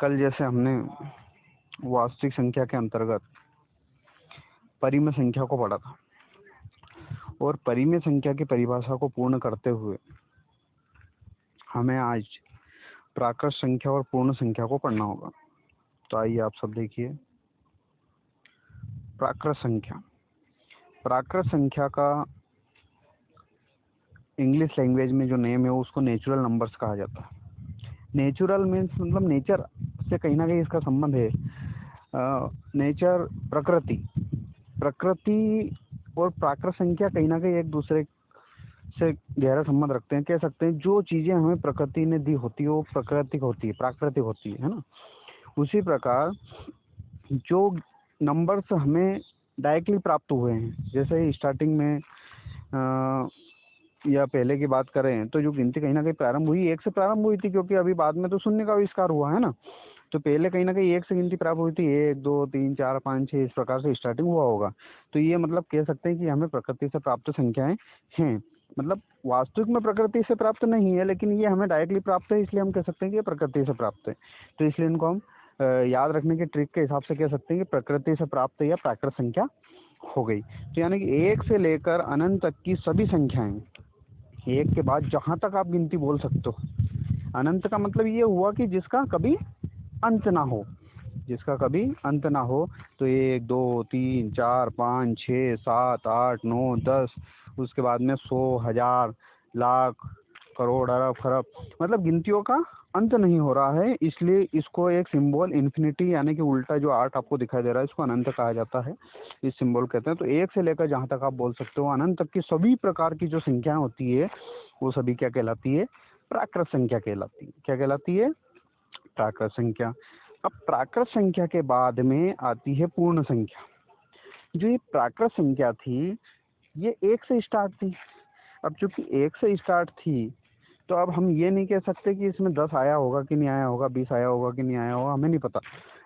कल जैसे हमने वास्तविक संख्या के अंतर्गत परिमेय संख्या को पढ़ा था और परिमेय संख्या की परिभाषा को पूर्ण करते हुए हमें आज प्राकृत संख्या और पूर्ण संख्या को पढ़ना होगा। तो आइए आप सब देखिए। प्राकृत संख्या, प्राकृत संख्या का इंग्लिश लैंग्वेज में जो नेम है उसको नेचुरल नंबर्स कहा जाता है। नेचुरल मीन्स मतलब नेचर से कहीं ना कहीं इसका संबंध है। नेचर प्रकृति, प्रकृति और प्राकृत संख्या कहीं ना कहीं एक दूसरे से गहरा संबंध रखते हैं। कह सकते हैं जो चीजें हमें प्रकृति ने दी होती है वो प्राकृतिक होती है, प्राकृतिक होती है ना। उसी प्रकार जो नंबर्स हमें डायरेक्टली प्राप्त हुए हैं, जैसे स्टार्टिंग में या पहले की बात करें तो जो गिनती कहीं ना कहीं प्रारंभ हुई, एक से प्रारंभ हुई थी, क्योंकि अभी बाद में तो शून्य का आविष्कार हुआ है ना। तो पहले कहीं ना कहीं एक से गिनती प्राप्त हुई थी, 1 2 3 4 5 6 इस प्रकार से स्टार्टिंग हुआ होगा। तो ये मतलब कह सकते हैं कि हमें प्रकृति से प्राप्त संख्याएं हैं। मतलब वास्तविक में प्रकृति से प्राप्त नहीं है, लेकिन ये हमें डायरेक्टली प्राप्त है, इसलिए हम कह सकते हैं कि ये प्रकृति से प्राप्त है। तो इसलिए इनको हम याद रखने के ट्रिक के हिसाब से कह सकते हैं कि प्रकृति से प्राप्त या प्राकृत संख्या हो गई। तो यानी कि 1 से लेकर अनंत तक की सभी संख्याएं, एक के बाद जहां तक आप गिनती बोल सकते हो। अनंत का मतलब ये हुआ कि जिसका कभी अंत ना हो, जिसका कभी अंत ना हो। तो 1 2 3 4 5 6 7 8 9 10, उसके बाद में 100 1000 लाख करोड़ अरब खरब, मतलब गिनतियों का अंत नहीं हो रहा है। इसलिए इसको एक सिंबल इन्फिनिटी यानी कि उल्टा जो 8 आपको दिखाई दे रहा है इसको अनंत कहा जाता है, इस सिंबल कहते हैं। तो 1 से लेकर जहां तक आप बोल सकते हो अनंत तक की सभी प्रकार की जो संख्याएं होती है वो सभी क्या कहलाती है? प्राकृत संख्या कहलाती है। क्या कहलाती है? प्राकृत संख्या। अब प्राकृत संख्या के बाद में आती है पूर्ण संख्या। जो ये प्राकृत संख्या थी ये 1 से स्टार्ट थी। अब चूंकि 1 से स्टार्ट थी तो अब हम ये नहीं कह सकते कि इसमें 10 आया होगा कि नहीं आया होगा, 20 आया होगा कि नहीं आया होगा, हमें नहीं पता।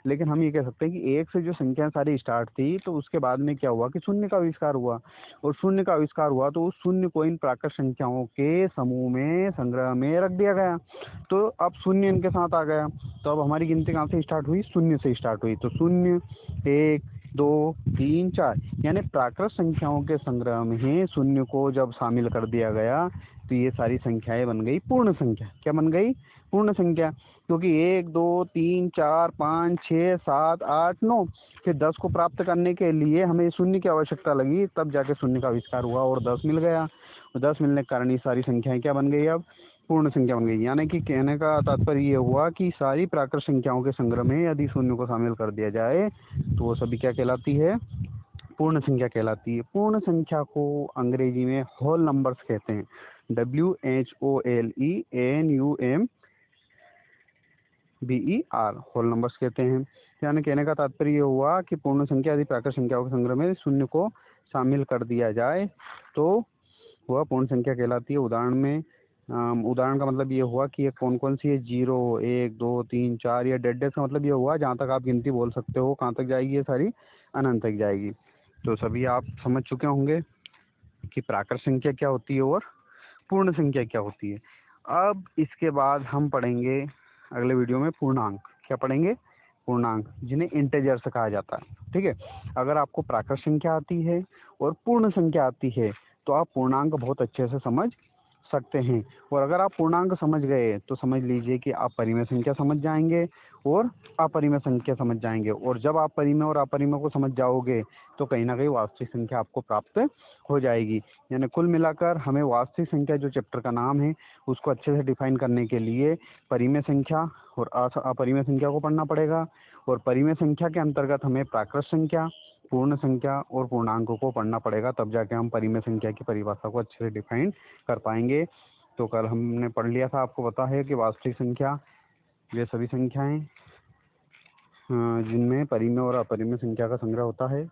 लेकिन हम ये कह सकते हैं कि 1 से जो संख्या सारी स्टार्ट थी तो उसके बाद में क्या हुआ कि शून्य का आविष्कार हुआ, और शून्य का आविष्कार हुआ तो उस शून्य को इन प्राकृत संख्याओं के समूह में, संग्रह में रख दिया गया। तो अब शून्य इनके साथ आ गया। तो अब हमारी गिनती कहाँ से स्टार्ट हुई? शून्य से स्टार्ट हुई। तो 0 1 2 3 4 यानी प्राकृत संख्याओं के संग्रह में ही शून्य को जब शामिल कर दिया गया तो ये सारी संख्याएं बन गई पूर्ण संख्या। क्या बन गई? पूर्ण संख्या। क्योंकि 1 2 3 4 5 6 7 8 9, फिर 10 को प्राप्त करने के लिए हमें शून्य की आवश्यकता लगी, तब जाके शून्य का आविष्कार हुआ और 10 मिल गया। 10 मिलने के कारण ये सारी संख्याएं क्या बन गई? अब पूर्ण संख्या बन गई। यानी कि कहने का तात्पर्य ये हुआ कि सारी प्राकृत संख्याओं के संग्रह में यदि शून्य को शामिल कर दिया जाए तो वो सभी क्या कहलाती है? पूर्ण संख्या कहलाती है। पूर्ण संख्या को अंग्रेजी में होल नंबर्स कहते हैं। WHOLENUMBER, होल नंबर्स कहते हैं। यानी कहने का तात्पर्य ये हुआ कि पूर्ण संख्या यदि प्राकृत संख्याओं के संग्रह में शून्य को शामिल कर दिया जाए तो वह पूर्ण संख्या कहलाती है। उदाहरण का मतलब ये हुआ कि ये कौन कौन सी है? 0 1 2 3 4 या डेड का मतलब ये हुआ जहाँ तक आप गिनती बोल सकते हो। कहाँ तक जाएगी? ये सारी अनंत तक जाएगी। तो सभी आप समझ चुके होंगे कि प्राकृत संख्या क्या होती है और पूर्ण संख्या क्या होती है। अब इसके बाद हम पढ़ेंगे अगले वीडियो में पूर्णांक। क्या पढ़ेंगे? पूर्णांक, जिन्हें इंटीजर्स कहा जाता है। ठीक है। अगर आपको प्राकृत संख्या आती है और पूर्ण संख्या आती है तो आप पूर्णांक बहुत अच्छे से समझ सकते हैं। और अगर आप पूर्णांक समझ गए तो समझ लीजिए कि आप परिमेय संख्या समझ जाएंगे और अपरिमेय संख्या समझ जाएंगे। और जब आप परिमेय और अपरिमेय को समझ जाओगे तो कहीं ना कहीं वास्तविक संख्या आपको प्राप्त हो जाएगी। यानी कुल मिलाकर हमें वास्तविक संख्या जो चैप्टर का नाम है उसको अच्छे से डिफाइन करने के लिए परिमेय संख्या और अपरिमेय संख्या को पढ़ना पड़ेगा। और परिमेय संख्या के अंतर्गत हमें प्राकृत संख्या, पूर्ण संख्या और पूर्णांक को पढ़ना पड़ेगा, तब जाके हम परिमेय संख्या की परिभाषा को अच्छे से डिफाइन कर पाएंगे। तो कल हमने पढ़ लिया था, आपको पता है कि वास्तविक संख्या वे सभी संख्याएं जिनमें परिमेय और अपरिमेय संख्या का संग्रह होता है।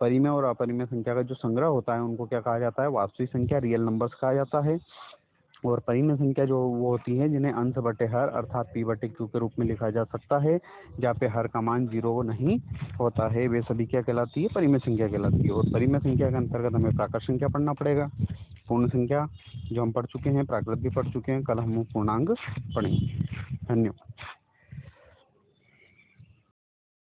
परिमेय और अपरिमेय संख्या का जो संग्रह होता है उनको क्या कहा जाता है? वास्तविक संख्या, रियल नंबर्स कहा जाता है। और परिमेय संख्या जो वो होती है जिन्हें अंश बटे हर अर्थात P बटे Q के रूप में लिखा जा सकता है, जहाँ पे हर का मान 0 नहीं होता है, वे सभी क्या कहलाती है? परिमेय संख्या कहलाती है। और परिमेय संख्या के अंतर्गत हमें प्राकृत संख्या पढ़ना पड़ेगा। पूर्ण संख्या जो हम पढ़ चुके हैं, प्राकृत भी पढ़ चुके हैं, कल हम पूर्णांक पढ़ेंगे। धन्यवाद।